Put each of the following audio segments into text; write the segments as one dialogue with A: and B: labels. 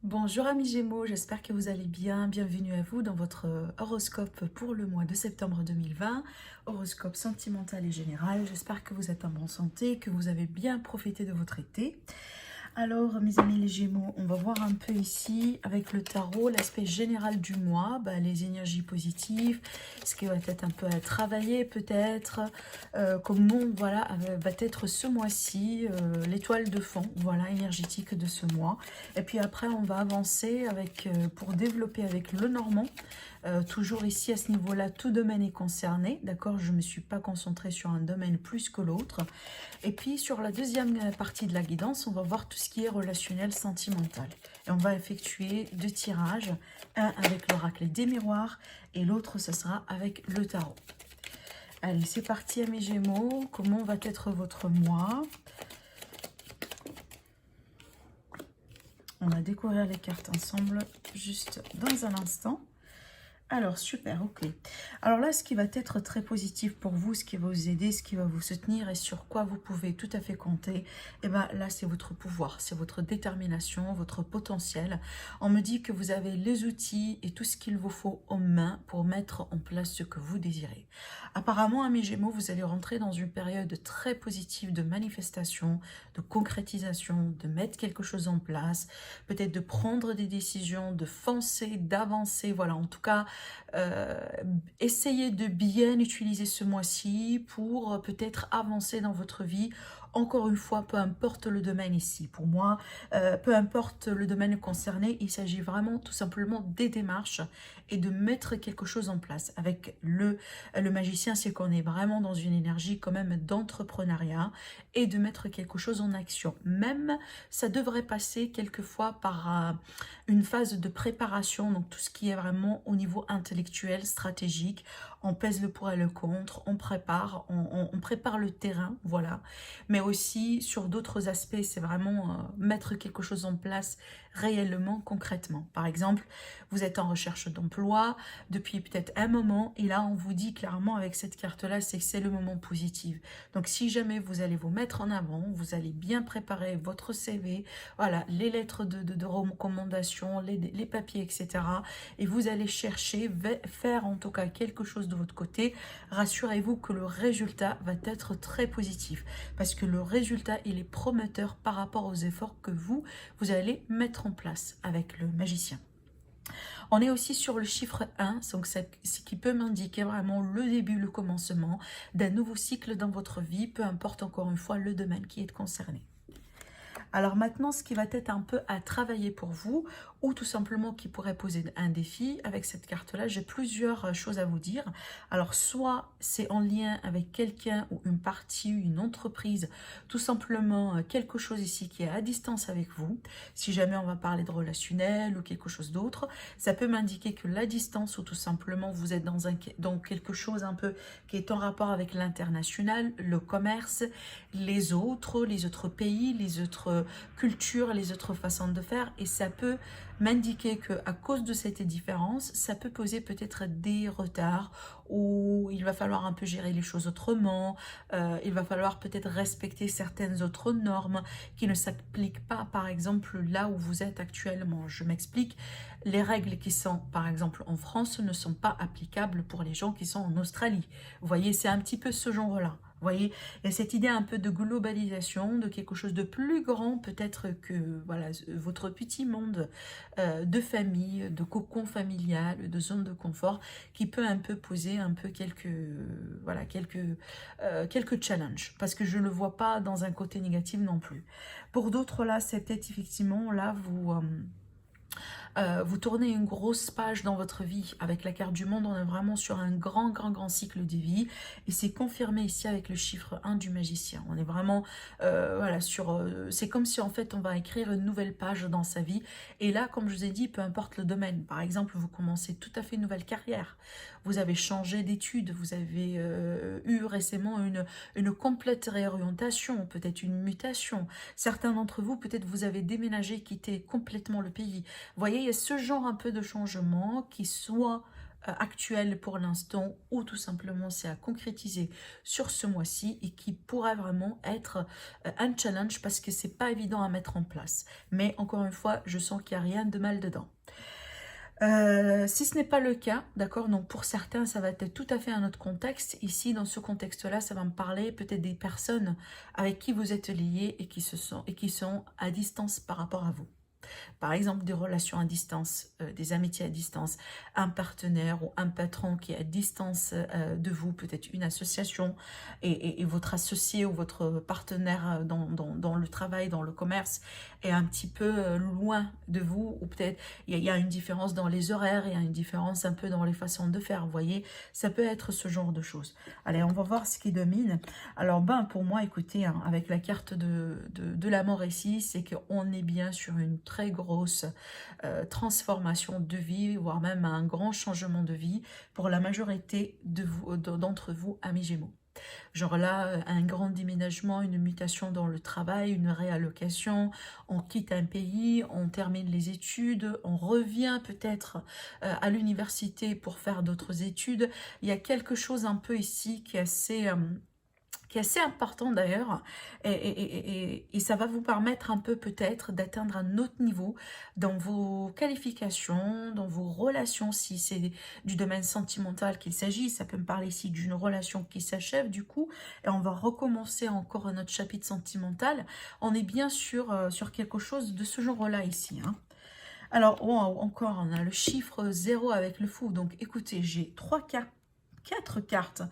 A: Bonjour amis Gémeaux, j'espère que vous allez bien. Bienvenue à vous dans votre horoscope pour le mois de septembre 2020, horoscope sentimental et général. J'espère que vous êtes en bonne santé, que vous avez bien profité de votre été. Alors mes amis les Gémeaux, on va voir un peu ici avec le tarot l'aspect général du mois, les énergies positives, ce qui va être un peu à travailler peut-être, comment voilà va être ce mois-ci, l'étoile de fond, voilà énergétique de ce mois. Et puis après on va avancer avec pour développer avec le normand. Toujours ici à ce niveau-là, tout domaine est concerné, d'accord? Je ne me suis pas concentrée sur un domaine plus que l'autre. Et puis sur la deuxième partie de la guidance, on va voir tout ce qui est relationnel, sentimental. Et on va effectuer deux tirages, un avec l'oracle des miroirs et l'autre ce sera avec le tarot. Allez, c'est parti à mes Gémeaux. Comment va être votre mois? On va découvrir les cartes ensemble juste dans un instant. Alors, super, ok. Alors là, ce qui va être très positif pour vous, ce qui va vous aider, ce qui va vous soutenir et sur quoi vous pouvez tout à fait compter, et bien là, c'est votre pouvoir, c'est votre détermination, votre potentiel. On me dit que vous avez les outils et tout ce qu'il vous faut en main pour mettre en place ce que vous désirez. Apparemment, à mes Gémeaux, vous allez rentrer dans une période très positive de manifestation, de concrétisation, de mettre quelque chose en place, peut-être de prendre des décisions, de foncer, d'avancer, voilà, en tout cas, euh, essayez de bien utiliser ce mois-ci pour peut-être avancer dans votre vie. Encore une fois, peu importe le domaine ici. Pour moi, peu importe le domaine concerné, il s'agit vraiment tout simplement des démarches et de mettre quelque chose en place. Avec le magicien, c'est qu'on est vraiment dans une énergie quand même d'entrepreneuriat et de mettre quelque chose en action. Même, ça devrait passer quelquefois par une phase de préparation, donc tout ce qui est vraiment au niveau intellectuel, stratégique, on pèse le pour et le contre, on prépare, on prépare le terrain, voilà. Mais aussi sur d'autres aspects, c'est vraiment mettre quelque chose en place réellement, concrètement. Par exemple, vous êtes en recherche d'emploi depuis peut-être un moment et là on vous dit clairement avec cette carte-là, c'est que c'est le moment positif. Donc si jamais vous allez vous mettre en avant, vous allez bien préparer votre CV, voilà, les lettres de recommandation, les papiers, etc. Et vous allez chercher, faire en tout cas quelque chose de votre côté. Rassurez-vous que le résultat va être très positif. Parce que le résultat, il est prometteur par rapport aux efforts que vous allez mettre en place avec le magicien. On est aussi sur le chiffre 1, donc ce qui peut m'indiquer vraiment le début, le commencement d'un nouveau cycle dans votre vie, peu importe encore une fois le domaine qui est concerné. Alors maintenant, ce qui va être un peu à travailler pour vous, ou tout simplement qui pourrait poser un défi, avec cette carte-là, j'ai plusieurs choses à vous dire. Alors soit c'est en lien avec quelqu'un ou une partie, une entreprise, tout simplement quelque chose ici qui est à distance avec vous. Si jamais on va parler de relationnel ou quelque chose d'autre, ça peut m'indiquer que la distance ou tout simplement vous êtes dans quelque chose un peu qui est en rapport avec l'international, le commerce, les autres pays, les autres cultures, les autres façons de faire, et ça peut m'indiquer que à cause de cette différence, ça peut poser peut-être des retards ou il va falloir un peu gérer les choses autrement, il va falloir peut-être respecter certaines autres normes qui ne s'appliquent pas par exemple là où vous êtes actuellement. Je m'explique, les règles qui sont par exemple en France ne sont pas applicables pour les gens qui sont en Australie. Vous voyez, c'est un petit peu ce genre-là. Vous voyez, il y a cette idée un peu de globalisation, de quelque chose de plus grand, peut-être que voilà votre petit monde de famille, de cocon familial, de zone de confort, qui peut un peu poser un peu quelques challenges, parce que je ne le vois pas dans un côté négatif non plus. Pour d'autres là, c'est peut-être effectivement là vous tournez une grosse page dans votre vie. Avec la carte du monde, on est vraiment sur un grand cycle de vie. Et c'est confirmé ici avec le chiffre 1 du magicien. On est vraiment voilà, c'est comme si en fait on va écrire une nouvelle page dans sa vie. Et là, comme je vous ai dit, peu importe le domaine. Par exemple, vous commencez tout à fait une nouvelle carrière. Vous avez changé d'études. Vous avez eu récemment une complète réorientation, peut-être une mutation. Certains d'entre vous, peut-être vous avez déménagé, quitté complètement le pays. Vous voyez, il y a ce genre un peu de changement qui soit actuel pour l'instant ou tout simplement c'est à concrétiser sur ce mois-ci et qui pourrait vraiment être un challenge parce que c'est pas évident à mettre en place. Mais encore une fois, je sens qu'il n'y a rien de mal dedans. Si ce n'est pas le cas, d'accord, donc pour certains, ça va être tout à fait un autre contexte. Ici, dans ce contexte-là, ça va me parler peut-être des personnes avec qui vous êtes liés et qui sont à distance par rapport à vous. Par exemple, des relations à distance, des amitiés à distance, un partenaire ou un patron qui est à distance de vous, peut-être une association, et votre associé ou votre partenaire dans le travail, dans le commerce, est un petit peu loin de vous, ou peut-être il y a une différence dans les horaires, il y a une différence un peu dans les façons de faire, vous voyez, ça peut être ce genre de choses. Allez, on va voir ce qui domine. Alors, pour moi, écoutez, hein, avec la carte de la mort ici, c'est qu'on est bien sur une très grosse transformation de vie, voire même un grand changement de vie pour la majorité d'entre vous, amis Gémeaux. Genre là, un grand déménagement, une mutation dans le travail, une réallocation, on quitte un pays, on termine les études, on revient peut-être à l'université pour faire d'autres études. Il y a quelque chose un peu ici qui est assez important d'ailleurs, et ça va vous permettre un peu peut-être d'atteindre un autre niveau dans vos qualifications, dans vos relations, si c'est du domaine sentimental qu'il s'agit. Ça peut me parler ici d'une relation qui s'achève du coup, et on va recommencer encore notre chapitre sentimental. On est bien sur quelque chose de ce genre-là ici, hein. Alors, encore, on a le chiffre 0 avec le fou. Donc, écoutez, j'ai 4 cartes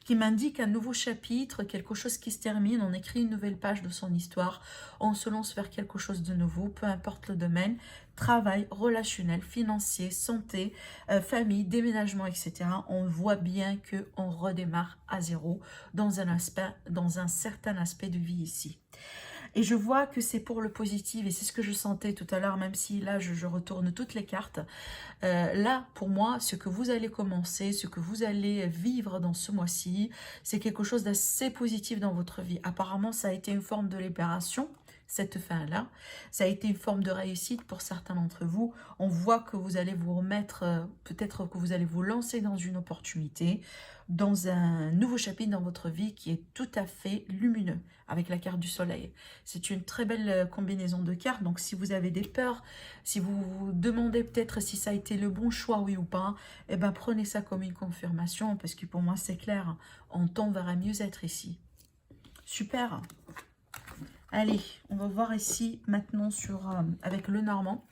A: qui m'indiquent un nouveau chapitre, quelque chose qui se termine, on écrit une nouvelle page de son histoire, on se lance vers quelque chose de nouveau, peu importe le domaine, travail, relationnel, financier, santé, famille, déménagement, etc. On voit bien qu'on redémarre à zéro dans un certain aspect de vie ici. Et je vois que c'est pour le positif, et c'est ce que je sentais tout à l'heure, même si là je retourne toutes les cartes. Là, pour moi, ce que vous allez commencer, ce que vous allez vivre dans ce mois-ci, c'est quelque chose d'assez positif dans votre vie. Apparemment, ça a été une forme de libération, cette fin-là. Ça a été une forme de réussite pour certains d'entre vous. On voit que vous allez vous remettre, peut-être que vous allez vous lancer dans une opportunité, dans un nouveau chapitre dans votre vie qui est tout à fait lumineux, avec la carte du soleil. C'est une très belle combinaison de cartes, donc si vous avez des peurs, si vous vous demandez peut-être si ça a été le bon choix, oui ou pas, eh ben prenez ça comme une confirmation, parce que pour moi c'est clair, on tend vers un mieux-être ici. Super. Allez, on va voir ici maintenant avec le Normand.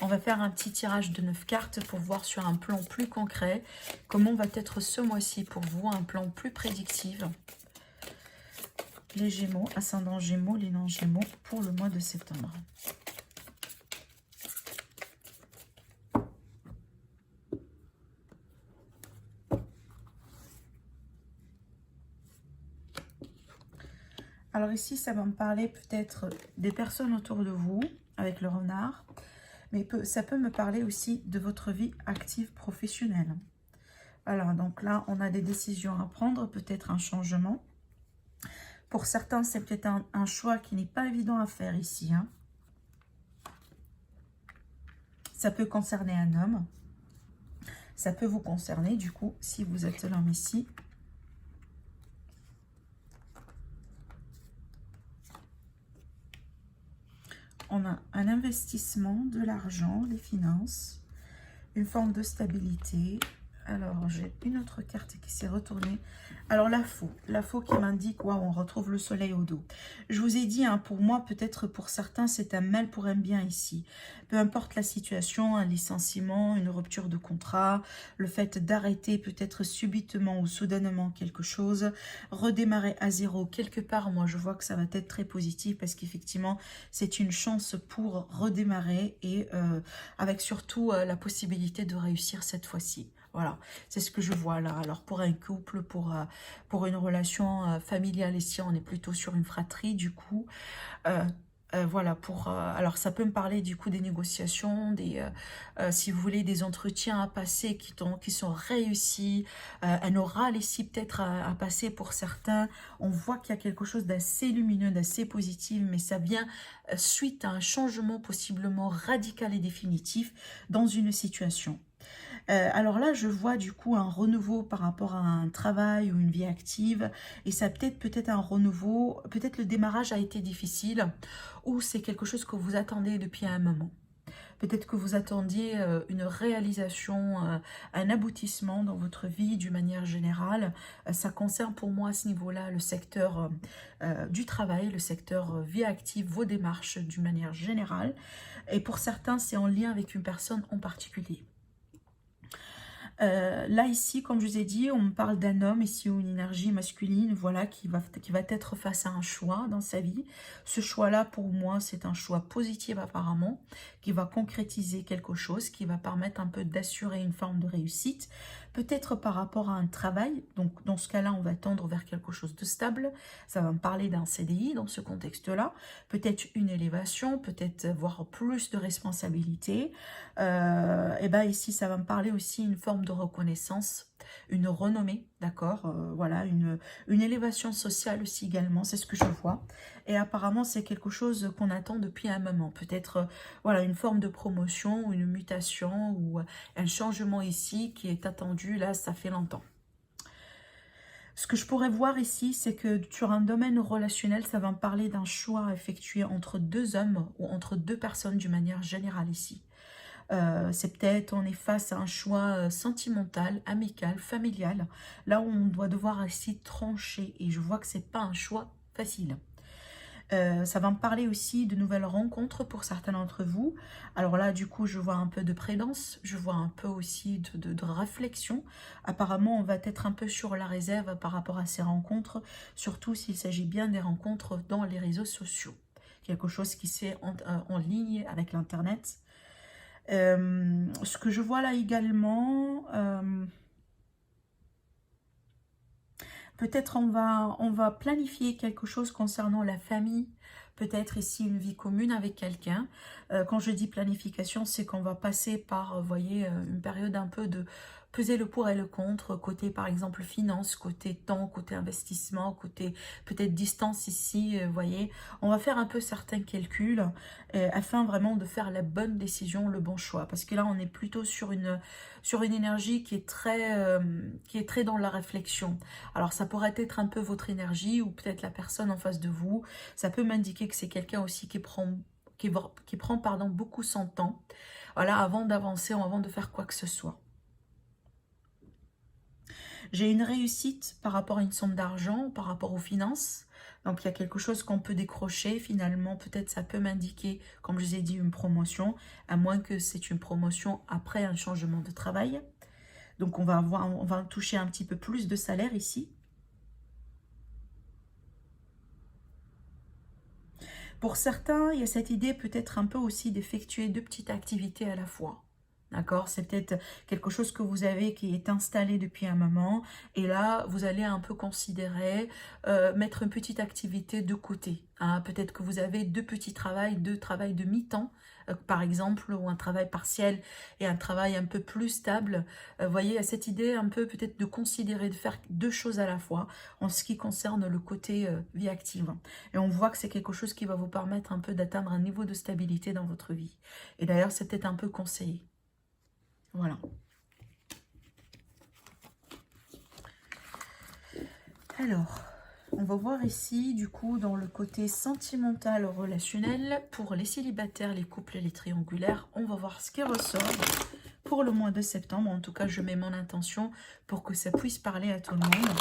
A: On va faire un petit tirage de 9 cartes pour voir sur un plan plus concret comment va être ce mois-ci pour vous, un plan plus prédictif. Les Gémeaux, ascendant Gémeaux, les non-Gémeaux pour le mois de septembre. Alors ici, ça va me parler peut-être des personnes autour de vous avec le renard, mais ça peut me parler aussi de votre vie active professionnelle. Alors, donc là, on a des décisions à prendre, peut-être un changement. Pour certains, c'est peut-être un choix qui n'est pas évident à faire ici, hein. Ça peut concerner un homme. Ça peut vous concerner, du coup, si vous êtes l'homme ici. On a un investissement, de l'argent, les finances, une forme de stabilité. Alors, j'ai une autre carte qui s'est retournée. Alors, la faux qui m'indique, waouh, on retrouve le soleil au dos. Je vous ai dit, hein, pour moi, peut-être pour certains, c'est un mal pour un bien ici. Peu importe la situation, un licenciement, une rupture de contrat, le fait d'arrêter peut-être subitement ou soudainement quelque chose, redémarrer à zéro quelque part, moi, je vois que ça va être très positif parce qu'effectivement, c'est une chance pour redémarrer et avec surtout la possibilité de réussir cette fois-ci. Voilà, c'est ce que je vois là. Alors pour un couple, pour une relation familiale ici, on est plutôt sur une fratrie du coup. Voilà, alors ça peut me parler du coup des négociations, si vous voulez, des entretiens à passer qui sont réussis, un oral ici peut-être à passer pour certains. On voit qu'il y a quelque chose d'assez lumineux, d'assez positif, mais ça vient suite à un changement possiblement radical et définitif dans une situation. Alors là, je vois du coup un renouveau par rapport à un travail ou une vie active. Et ça peut-être un renouveau, peut-être le démarrage a été difficile ou c'est quelque chose que vous attendez depuis un moment. Peut-être que vous attendiez une réalisation, un aboutissement dans votre vie d'une manière générale. Ça concerne pour moi à ce niveau-là le secteur du travail, le secteur vie active, vos démarches d'une manière générale. Et pour certains, c'est en lien avec une personne en particulier. Là ici, comme je vous ai dit, on me parle d'un homme ici ou une énergie masculine, voilà, qui va être face à un choix dans sa vie. Ce choix-là, pour moi, c'est un choix positif apparemment, qui va concrétiser quelque chose, qui va permettre un peu d'assurer une forme de réussite, peut-être par rapport à un travail. Donc dans ce cas-là, on va tendre vers quelque chose de stable. Ça va me parler d'un CDI dans ce contexte-là, peut-être une élévation, peut-être voir plus de responsabilités. Et ben ici, ça va me parler aussi une forme de reconnaissance, une renommée, d'accord, voilà, une élévation sociale aussi également, c'est ce que je vois. Et apparemment, c'est quelque chose qu'on attend depuis un moment. Peut-être, voilà, une forme de promotion, une mutation ou un changement ici qui est attendu, là, ça fait longtemps. Ce que je pourrais voir ici, c'est que sur un domaine relationnel, ça va me parler d'un choix effectué entre deux hommes ou entre deux personnes d'une manière générale ici. C'est peut-être on est face à un choix sentimental, amical, familial, là où on doit devoir ici trancher et je vois que c'est pas un choix facile. Ça va me parler aussi de nouvelles rencontres pour certains d'entre vous. Alors là, du coup, je vois un peu de prudence, je vois un peu aussi de réflexion. Apparemment, on va être un peu sur la réserve par rapport à ces rencontres, surtout s'il s'agit bien des rencontres dans les réseaux sociaux. Quelque chose qui s'est en ligne avec l'Internet. Ce que je vois là également, peut-être on va planifier quelque chose concernant la famille, peut-être ici une vie commune avec quelqu'un. Quand je dis planification, c'est qu'on va passer par, vous voyez, une période un peu de peser le pour et le contre, côté par exemple finance, côté temps, côté investissement, côté peut-être distance ici, vous voyez. On va faire un peu certains calculs afin vraiment de faire la bonne décision, le bon choix. Parce que là, on est plutôt sur une énergie qui est très dans la réflexion. Alors ça pourrait être un peu votre énergie ou peut-être la personne en face de vous. Ça peut m'indiquer que c'est quelqu'un aussi qui prend pardon, beaucoup son temps, voilà, avant d'avancer ou avant de faire quoi que ce soit. J'ai une réussite par rapport à une somme d'argent, par rapport aux finances. Donc il y a quelque chose qu'on peut décrocher. Finalement, peut-être ça peut m'indiquer, comme je vous ai dit, une promotion, à moins que c'est une promotion après un changement de travail. Donc on va toucher un petit peu plus de salaire ici. Pour certains, il y a cette idée peut-être un peu aussi d'effectuer deux petites activités à la fois. D'accord? C'est peut-être quelque chose que vous avez qui est installé depuis un moment. Et là, vous allez un peu considérer mettre une petite activité de côté. Hein. Peut-être que vous avez deux travails de mi-temps, par exemple, ou un travail partiel et un travail un peu plus stable. Vous voyez, à cette idée un peu peut-être de considérer de faire deux choses à la fois en ce qui concerne le côté vie active. Et on voit que c'est quelque chose qui va vous permettre un peu d'atteindre un niveau de stabilité dans votre vie. Et d'ailleurs, c'est peut-être un peu conseillé. Voilà. Alors, on va voir ici, du coup, dans le côté sentimental relationnel, pour les célibataires, les couples et les triangulaires, on va voir ce qui ressort pour le mois de septembre. En tout cas, je mets mon intention pour que ça puisse parler à tout le monde.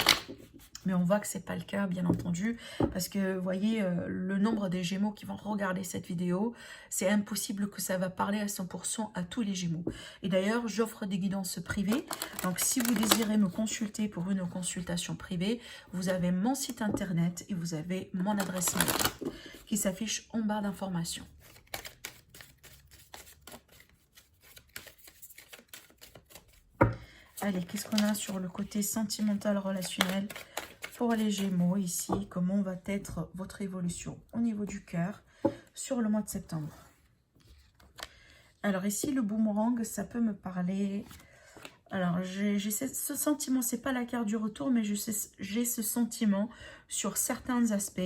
A: Mais on voit que ce n'est pas le cas, bien entendu, parce que, vous voyez, le nombre des Gémeaux qui vont regarder cette vidéo, c'est impossible que ça va parler à 100% à tous les Gémeaux. Et d'ailleurs, j'offre des guidances privées. Donc, si vous désirez me consulter pour une consultation privée, vous avez mon site internet et vous avez mon adresse mail qui s'affiche en barre d'informations. Allez, qu'est-ce qu'on a sur le côté sentimental relationnel pour les Gémeaux ici? Comment va être votre évolution au niveau du cœur sur le mois de septembre? Alors ici, le boomerang, ça peut me parler... Alors, j'ai ce sentiment, c'est pas la carte du retour, mais j'ai ce sentiment sur certains aspects.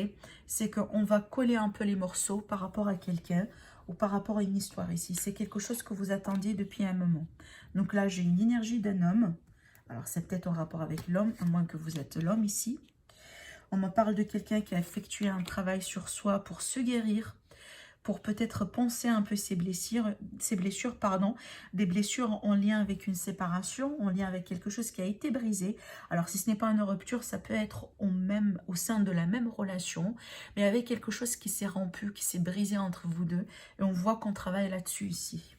A: C'est qu'on va coller un peu les morceaux par rapport à quelqu'un, ou par rapport à une histoire ici. C'est quelque chose que vous attendiez depuis un moment. Donc là, j'ai une énergie d'un homme. Alors, c'est peut-être en rapport avec l'homme, à moins que vous êtes l'homme ici. On me parle de quelqu'un qui a effectué un travail sur soi pour se guérir, pour peut-être penser un peu ses blessures, des blessures en lien avec une séparation, en lien avec quelque chose qui a été brisé. Alors si ce n'est pas une rupture, ça peut être au sein de la même relation, mais avec quelque chose qui s'est rompu, qui s'est brisé entre vous deux, et on voit qu'on travaille là-dessus ici.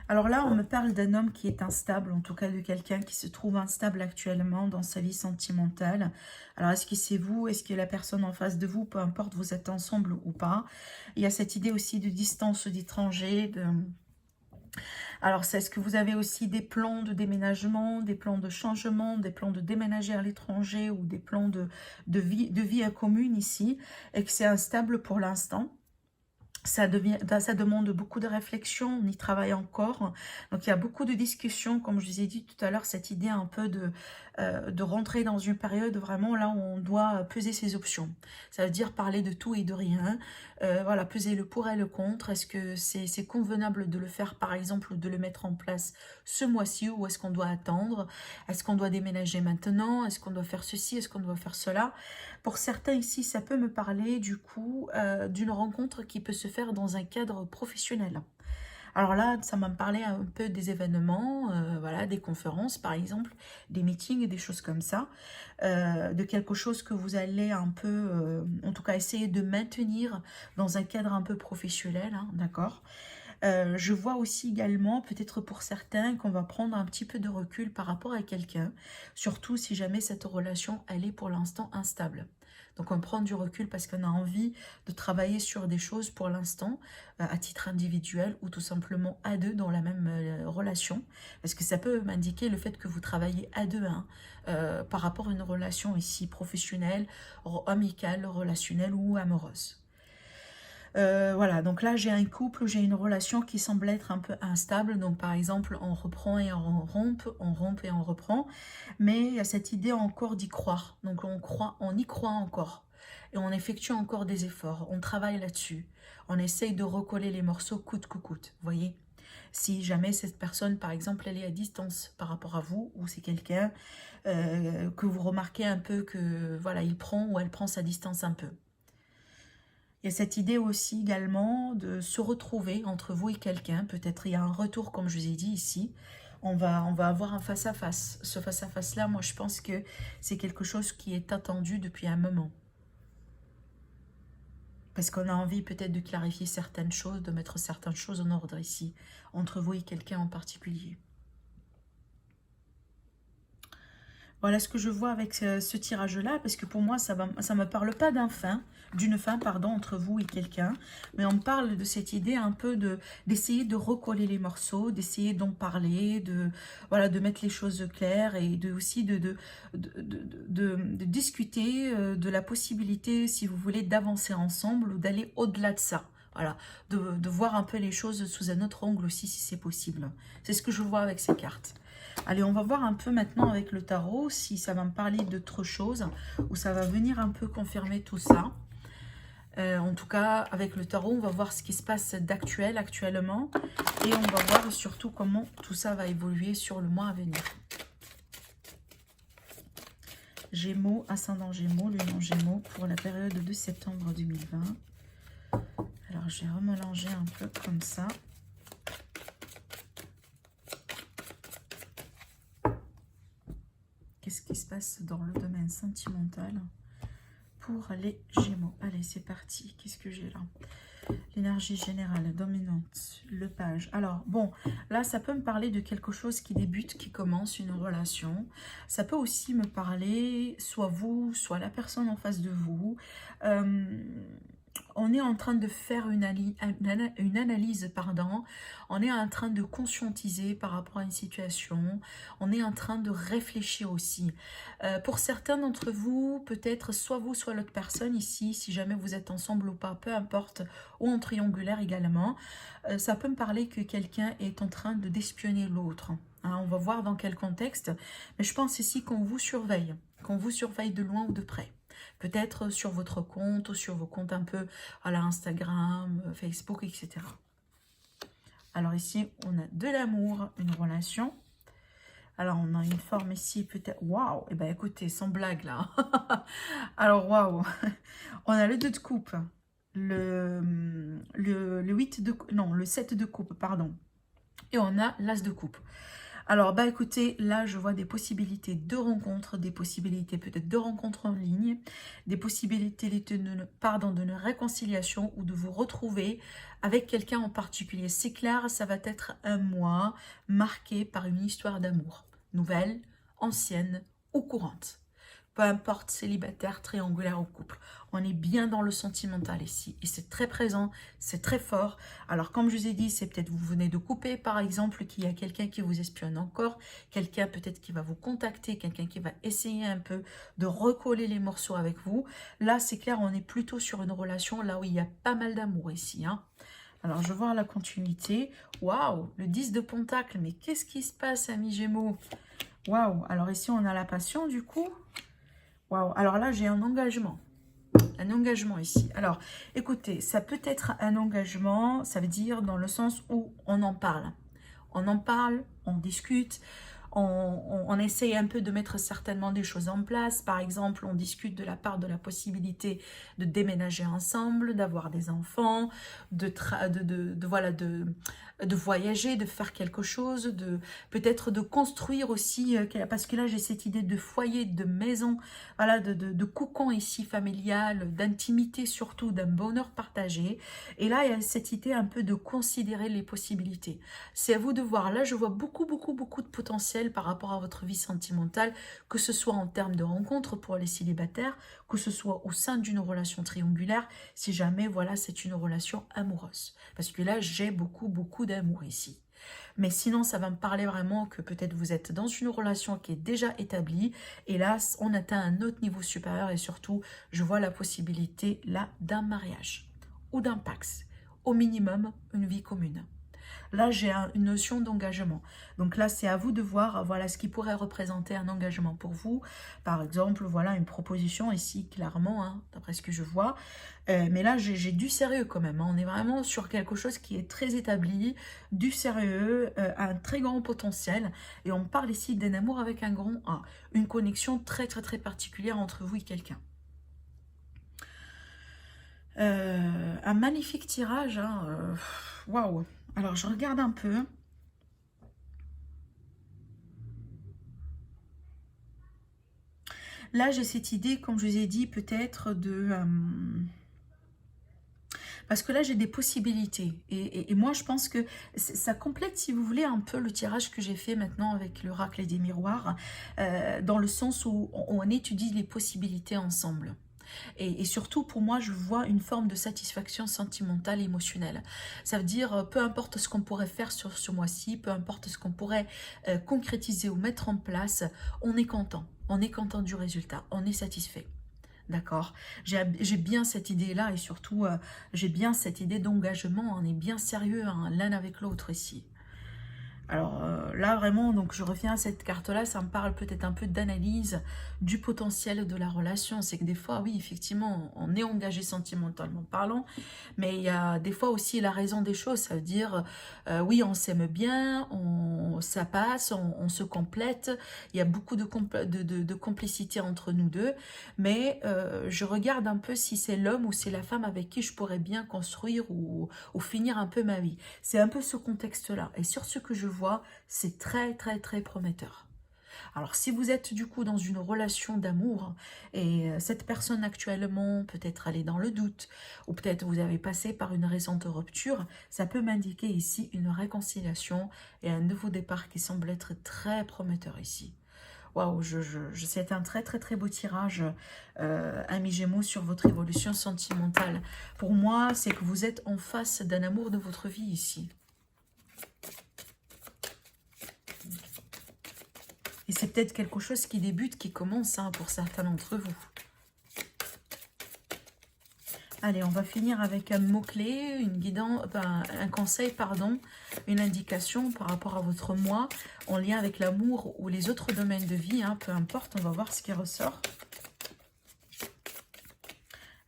A: Alors là, on me parle d'un homme qui est instable, en tout cas de quelqu'un qui se trouve instable actuellement dans sa vie sentimentale. Alors, est-ce que c'est vous? Est-ce que la personne en face de vous? Peu importe, vous êtes ensemble ou pas. Il y a cette idée aussi de distance d'étranger. Alors, est-ce que vous avez aussi des plans de déménagement, des plans de changement, des plans de déménager à l'étranger ou des plans de vie commune ici et que c'est instable pour l'instant? Ça demande beaucoup de réflexion, on y travaille encore. Donc il y a beaucoup de discussions, comme je vous ai dit tout à l'heure, cette idée un peu de rentrer dans une période vraiment là où on doit peser ses options. Ça veut dire parler de tout et de rien. Voilà, peser le pour et le contre. Est-ce que c'est convenable de le faire par exemple, ou de le mettre en place ce mois-ci, ou est-ce qu'on doit attendre? Est-ce qu'on doit déménager maintenant? Est-ce qu'on doit faire ceci? Est-ce qu'on doit faire cela? Pour certains ici, ça peut me parler du coup d'une rencontre qui peut se faire dans un cadre professionnel. Alors là, ça m'a parlé un peu des événements, voilà, des conférences par exemple, des meetings et des choses comme ça, de quelque chose que vous allez un peu, en tout cas essayer de maintenir dans un cadre un peu professionnel, hein, d'accord? Je vois aussi également, peut-être pour certains, qu'on va prendre un petit peu de recul par rapport à quelqu'un, surtout si jamais cette relation, elle est pour l'instant instable. Donc on prend du recul parce qu'on a envie de travailler sur des choses pour l'instant, à titre individuel ou tout simplement à deux dans la même relation. Parce que ça peut m'indiquer le fait que vous travaillez à deux, hein, par rapport à une relation ici professionnelle, amicale, relationnelle ou amoureuse. Voilà, donc là j'ai un couple, j'ai une relation qui semble être un peu instable. Donc par exemple, on reprend et on rompt et on reprend. Mais il y a cette idée encore d'y croire. Donc on y croit encore. Et on effectue encore des efforts. On travaille là-dessus. On essaye de recoller les morceaux coûte que coûte. Vous voyez? Si jamais cette personne, par exemple, elle est à distance par rapport à vous, ou c'est quelqu'un que vous remarquez un peu que voilà, il prend ou elle prend sa distance un peu. Il y a cette idée aussi également de se retrouver entre vous et quelqu'un. Peut-être il y a un retour, comme je vous ai dit ici. On va avoir un face-à-face. Ce face-à-face-là, moi, je pense que c'est quelque chose qui est attendu depuis un moment. Parce qu'on a envie peut-être de clarifier certaines choses, de mettre certaines choses en ordre ici, entre vous et quelqu'un en particulier. Voilà ce que je vois avec ce tirage-là, parce que pour moi, ça me parle pas d'une fin, pardon, entre vous et quelqu'un, mais on me parle de cette idée un peu d'essayer de recoller les morceaux, d'essayer d'en parler, voilà, de mettre les choses claires et aussi de discuter de la possibilité, si vous voulez, d'avancer ensemble ou d'aller au-delà de ça. Voilà, de voir un peu les choses sous un autre angle aussi, si c'est possible. C'est ce que je vois avec ces cartes. Allez, on va voir un peu maintenant avec le tarot si ça va me parler d'autre chose ou ça va venir un peu confirmer tout ça. En tout cas, avec le tarot, on va voir ce qui se passe actuellement et on va voir surtout comment tout ça va évoluer sur le mois à venir. Gémeaux, ascendant Gémeaux, Lune en Gémeaux pour la période de septembre 2020. Alors, je vais remélanger un peu comme ça. Qu'est-ce qui se passe dans le domaine sentimental pour les Gémeaux? Allez, c'est parti. Qu'est-ce que j'ai là? L'énergie générale, dominante, le page. Alors, bon, là, ça peut me parler de quelque chose qui débute, qui commence, une relation. Ça peut aussi me parler, soit vous, soit la personne en face de vous. On est en train de faire une analyse, pardon. On est en train de conscientiser par rapport à une situation. On est en train de réfléchir aussi. Pour certains d'entre vous, peut-être soit vous, soit l'autre personne ici, si jamais vous êtes ensemble ou pas, peu importe, ou en triangulaire également, ça peut me parler que quelqu'un est en train d'espionner l'autre. Hein, on va voir dans quel contexte. Mais je pense ici qu'on vous surveille. qu'on vous surveille de loin ou de près. Peut-être sur votre compte ou sur vos comptes un peu à la Instagram, Facebook, etc. Alors ici, on a de l'amour, une relation. Alors, on a une forme ici, peut-être... Waouh! Eh bien, écoutez, sans blague, là. Alors, waouh! On a le 2 de coupe, le 8 de... Non, le 7 de coupe, pardon. Et on a l'as de coupe. Alors, bah écoutez, là, je vois des possibilités de rencontres, des possibilités peut-être de rencontres en ligne, des possibilités de réconciliation ou de vous retrouver avec quelqu'un en particulier. C'est clair, ça va être un mois marqué par une histoire d'amour, nouvelle, ancienne ou courante. Peu importe, célibataire, triangulaire ou couple. On est bien dans le sentimental ici. Et c'est très présent, c'est très fort. Alors, comme je vous ai dit, c'est peut-être vous venez de couper, par exemple, qu'il y a quelqu'un qui vous espionne encore, quelqu'un peut-être qui va vous contacter, quelqu'un qui va essayer un peu de recoller les morceaux avec vous. Là, c'est clair, on est plutôt sur une relation là où il y a pas mal d'amour ici. Hein. Alors, je vois la continuité. Waouh, le 10 de Pentacle. Mais qu'est-ce qui se passe, amis Gémeaux? Waouh, alors ici, on a la passion, du coup. Waouh, alors là, j'ai un engagement. Un engagement ici. Alors, écoutez, ça peut être un engagement, ça veut dire dans le sens où on en parle. On en parle, on discute, on essaye un peu de mettre certainement des choses en place. Par exemple, on discute de la part de la possibilité de déménager ensemble, d'avoir des enfants, voilà, de voyager, de faire quelque chose, peut-être de construire aussi, parce que là j'ai cette idée de foyer, de maison, voilà, de cocon ici familial, d'intimité surtout, d'un bonheur partagé. Et là il y a cette idée un peu de considérer les possibilités. C'est à vous de voir. Là je vois beaucoup de potentiel par rapport à votre vie sentimentale, que ce soit en termes de rencontres pour les célibataires, que ce soit au sein d'une relation triangulaire, si jamais voilà c'est une relation amoureuse. Parce que là j'ai beaucoup d'amour ici. Mais sinon, ça va me parler vraiment que peut-être vous êtes dans une relation qui est déjà établie. Et là, on atteint un autre niveau supérieur. Et surtout, je vois la possibilité là d'un mariage ou d'un pax. Au minimum, une vie commune. Là, j'ai une notion d'engagement. Donc là, c'est à vous de voir voilà, ce qui pourrait représenter un engagement pour vous. Par exemple, voilà une proposition ici, clairement, hein, d'après ce que je vois. Mais là, j'ai du sérieux quand même. Hein. On est vraiment sur quelque chose qui est très établi, du sérieux, un très grand potentiel. Et on parle ici d'un amour avec un grand A. Une connexion très particulière entre vous et quelqu'un. Un magnifique tirage. Waouh! Wow. Alors, je regarde un peu. Là, j'ai cette idée, comme je vous ai dit, peut-être de... parce que là, j'ai des possibilités. Et moi, je pense que ça complète, si vous voulez, un peu le tirage que j'ai fait maintenant avec l'oracle et des miroirs, dans le sens où on étudie les possibilités ensemble. Et surtout, pour moi, je vois une forme de satisfaction sentimentale et émotionnelle. Ça veut dire, peu importe ce qu'on pourrait faire sur ce mois-ci, peu importe ce qu'on pourrait concrétiser ou mettre en place, on est content. On est content du résultat. On est satisfait. D'accord? J'ai bien cette idée-là et surtout, j'ai bien cette idée d'engagement. On est bien sérieux hein, l'un avec l'autre ici. Alors là, vraiment, donc je reviens à cette carte-là, ça me parle peut-être un peu d'analyse du potentiel de la relation. C'est que des fois, oui, effectivement, on est engagé sentimentalement parlant, mais il y a des fois aussi la raison des choses. Ça veut dire, oui, on s'aime bien, ça passe, on se complète, il y a beaucoup de complicité entre nous deux, mais je regarde un peu si c'est l'homme ou c'est la femme avec qui je pourrais bien construire ou finir un peu ma vie. C'est un peu ce contexte-là. Et sur ce que je vois, c'est très prometteur. Alors, si vous êtes du coup dans une relation d'amour et cette personne actuellement peut-être elle est dans le doute ou peut-être vous avez passé par une récente rupture, ça peut m'indiquer ici une réconciliation et un nouveau départ qui semble être très prometteur ici. Waouh, c'est un très beau tirage, amis Gémeaux, sur votre évolution sentimentale. Pour moi, c'est que vous êtes en face d'un amour de votre vie ici. Et c'est peut-être quelque chose qui débute, qui commence hein, pour certains d'entre vous. Allez, on va finir avec un mot-clé, une guidance, un conseil, pardon, une indication par rapport à votre moi, en lien avec l'amour ou les autres domaines de vie, hein, peu importe, on va voir ce qui ressort.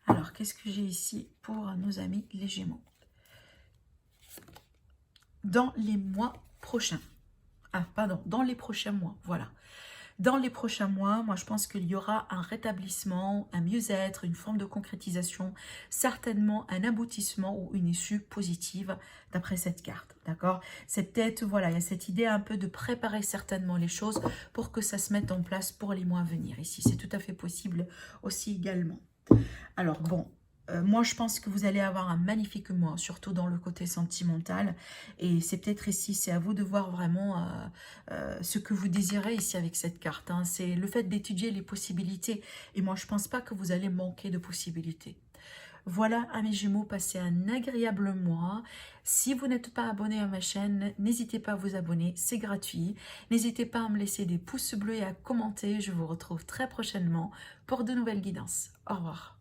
A: Alors, qu'est-ce que j'ai ici pour nos amis les Gémeaux? Dans les mois prochains. Ah, pardon, dans les prochains mois, voilà. Dans les prochains mois, moi je pense qu'il y aura un rétablissement, un mieux-être, une forme de concrétisation, certainement un aboutissement ou une issue positive d'après cette carte, d'accord? C'est peut-être, voilà, il y a cette idée un peu de préparer certainement les choses pour que ça se mette en place pour les mois à venir ici. C'est tout à fait possible aussi également. Alors bon, moi je pense que vous allez avoir un magnifique mois, surtout dans le côté sentimental. Et c'est peut-être ici, c'est à vous de voir vraiment ce que vous désirez ici avec cette carte, hein. C'est le fait d'étudier les possibilités. Et moi je pense pas que vous allez manquer de possibilités. Voilà, à mes Gémeaux, passez un agréable mois. Si vous n'êtes pas abonné à ma chaîne, n'hésitez pas à vous abonner, c'est gratuit. N'hésitez pas à me laisser des pouces bleus et à commenter. Je vous retrouve très prochainement pour de nouvelles guidances. Au revoir.